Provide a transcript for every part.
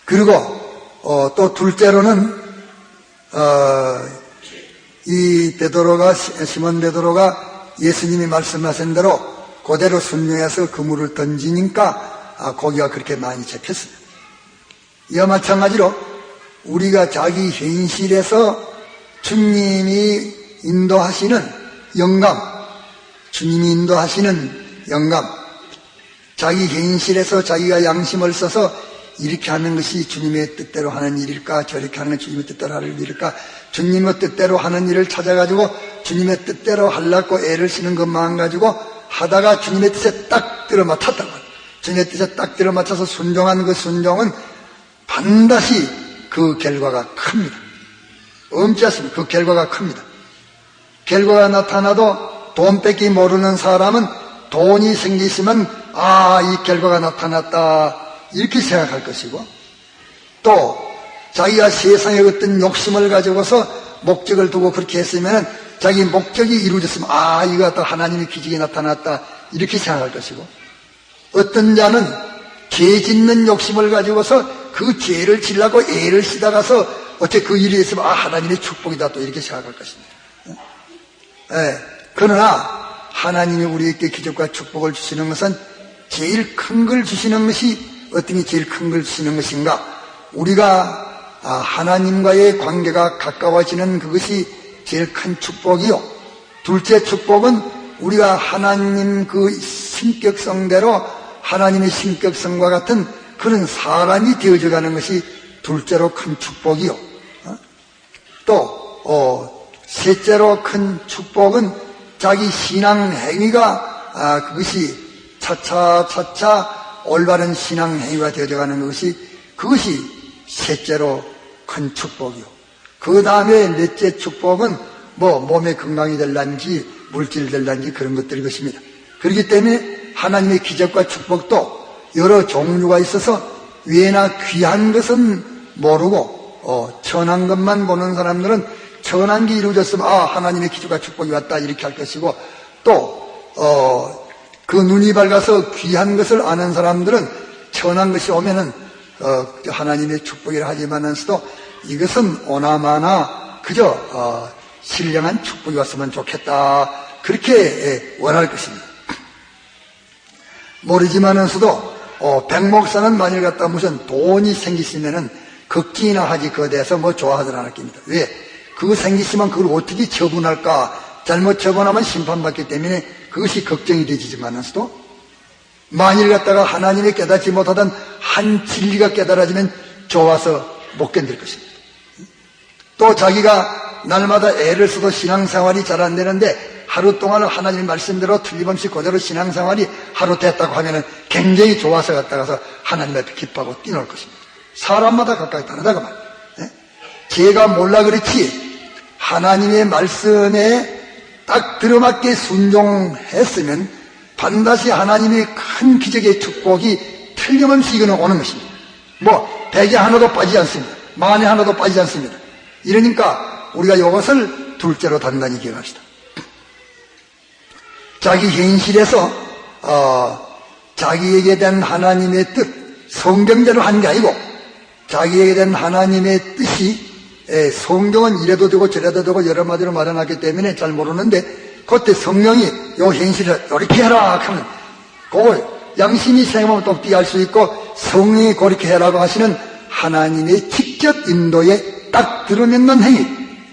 그리고 또 둘째로는 이 시몬 베드로가 예수님이 말씀하신 대로 그대로 순종해서 그물을 던지니까 고기가 그렇게 많이 잡혔습니다. 이와 마찬가지로 우리가 자기 현실에서 주님이 인도하시는 영감, 주님이 인도하시는 영감, 자기 현실에서 자기가 양심을 써서 이렇게 하는 것이 주님의 뜻대로 하는 일일까, 저렇게 하는 것이 주님의 뜻대로 하는 일일까, 주님의 뜻대로 하는 일을 찾아가지고 주님의 뜻대로 하려고 애를 쓰는 것만 가지고 하다가 주님의 뜻에 딱 들어맞췄다고. 주님의 뜻에 딱 들어맞춰서 순종한 그 순종은 반드시 그 결과가 큽니다. 엄지 않습니다. 그 결과가 큽니다. 결과가 나타나도 돈 뺏기 모르는 사람은 돈이 생기시면 이 결과가 나타났다 이렇게 생각할 것이고, 또 자기가 세상에 어떤 욕심을 가지고서 목적을 두고 그렇게 했으면 자기 목적이 이루어졌으면 이거 또 하나님의 기적이 나타났다 이렇게 생각할 것이고, 어떤 자는 죄 짓는 욕심을 가지고서 그 죄를 지려고 애를 쓰다가서 어째 그 일이 있으면 하나님의 축복이다 또 이렇게 생각할 것입니다. 그러나 하나님이 우리에게 기적과 축복을 주시는 것은 제일 큰 걸 주시는 것이 어떤 게 제일 큰 걸 주시는 것인가? 우리가 하나님과의 관계가 가까워지는 그것이 제일 큰 축복이요. 둘째 축복은 우리가 하나님 그 신격성대로 하나님의 신격성과 같은 그런 사람이 되어져가는 것이 둘째로 큰 축복이요. 또 셋째로 큰 축복은 자기 신앙 행위가 그것이 차차 올바른 신앙 행위가 되어져가는 그것이 셋째로 큰 축복이요. 그 다음에 넷째 축복은 몸의 건강이 될란지 물질이 될란지 그런 것들일 것입니다. 그렇기 때문에 하나님의 기적과 축복도 여러 종류가 있어서 외나 귀한 것은 모르고 천한 것만 보는 사람들은 천한 게 이루어졌으면 하나님의 기적과 축복이 왔다 이렇게 할 것이고, 또 그 눈이 밝아서 귀한 것을 아는 사람들은 천한 것이 오면은 하나님의 축복이라 하지만서도 이것은 오나마나 그저 신령한 축복이 왔으면 좋겠다 그렇게 원할 것입니다. 모르지만서도 백목사는 만일 갖다 무슨 돈이 생기시면은 걱정이나 하지 그에 대해서 좋아하지 않았습니다. 왜? 그거 생기시면 그걸 어떻게 처분할까? 잘못 처분하면 심판받기 때문에 그것이 걱정이 되지만서도 만일 갖다가 하나님이 깨닫지 못하던 한 진리가 깨달아지면 좋아서 못 견딜 것입니다. 또 자기가 날마다 애를 써도 신앙생활이 잘 안 되는데 하루 동안 하나님의 말씀대로 틀림없이 그대로 신앙생활이 하루 됐다고 하면은 굉장히 좋아서 갔다가서 하나님 앞에 기뻐하고 뛰놀 것입니다. 사람마다 각각 다르다고 말이에요. 제가 몰라 그렇지 하나님의 말씀에 딱 들어맞게 순종했으면 반드시 하나님의 큰 기적의 축복이 틀림없이 이거는 오는 것입니다. 100에 하나도 빠지지 않습니다. 만에 하나도 빠지지 않습니다. 이러니까 우리가 이것을 둘째로 단단히 기억합시다. 자기 현실에서 자기에게 대한 하나님의 뜻, 성경대로 한 게 아니고 자기에게 대한 하나님의 뜻이 성경은 이래도 되고 저래도 되고 여러 마디로 말해놨기 때문에 잘 모르는데 그때 성령이 요 현실을 이렇게 해라 하면 그걸 양심이 생각하면 똑띠 할 수 있고 성령이 그렇게 해라고 하시는 하나님의 직접 인도에 딱 들어맞는 행위,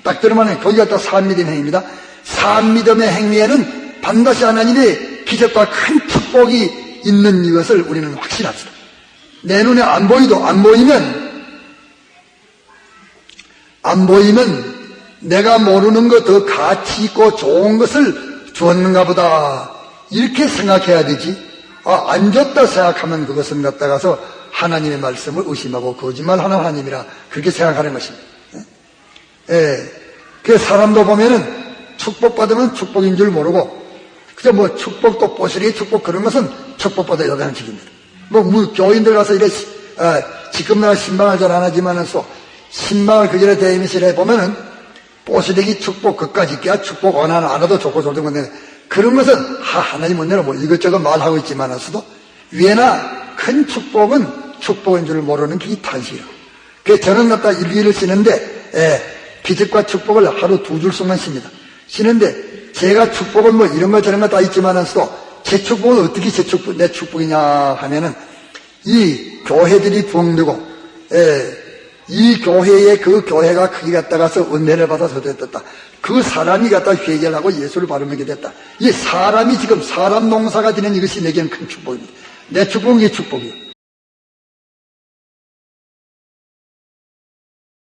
딱 들어맞는 거기가 또 사암믿음의 행위입니다. 사암믿음의 행위에는 반드시 하나님의 기적과 큰 축복이 있는 이것을 우리는 확신합시다. 내 눈에 안 보이도 안 보이면 내가 모르는 것 더 가치 있고 좋은 것을 주었는가 보다 이렇게 생각해야 되지. 안 줬다 생각하면 그것은 갖다가서 하나님의 말씀을 의심하고 거짓말하는 하나님이라 그렇게 생각하는 것입니다. 그 사람도 보면은 축복받으면 축복인 줄 모르고 그저 축복도 뽀시리 축복 그런 것은 축복보다 여다는 책입니다. 교인들 가서 이래 지금 내가 신방을 잘 안 하지만은서 신방을 그 전에 대면서 이래 보면은 뽀시래기 축복 그까지 끼야 축복 원하는 안 해도 좋고 좋은 건데 그런 것은 하나님 은혜로 이것저것 말하고 있지만은서도 위에나 큰 축복은 축복인 줄 모르는 게 이 탄식이라고. 그래서 저는 갖다 일기를 쓰는데, 기적과 축복을 하루 2줄씩만 씁니다. 쓰는데, 제가 축복은 뭐 이런 거 저런 거 다 있지만서도, 제 축복은 어떻게 내 축복이냐 하면은, 이 교회들이 부흥되고, 이 교회에 그 교회가 크게 갔다가서 은혜를 받아서 됐다. 그 사람이 갖다 회개를 하고 예수를 바로 믿게 됐다. 이 사람이 지금 사람 농사가 되는 이것이 내게는 큰 축복입니다. 내 축복은 이 축복이에요.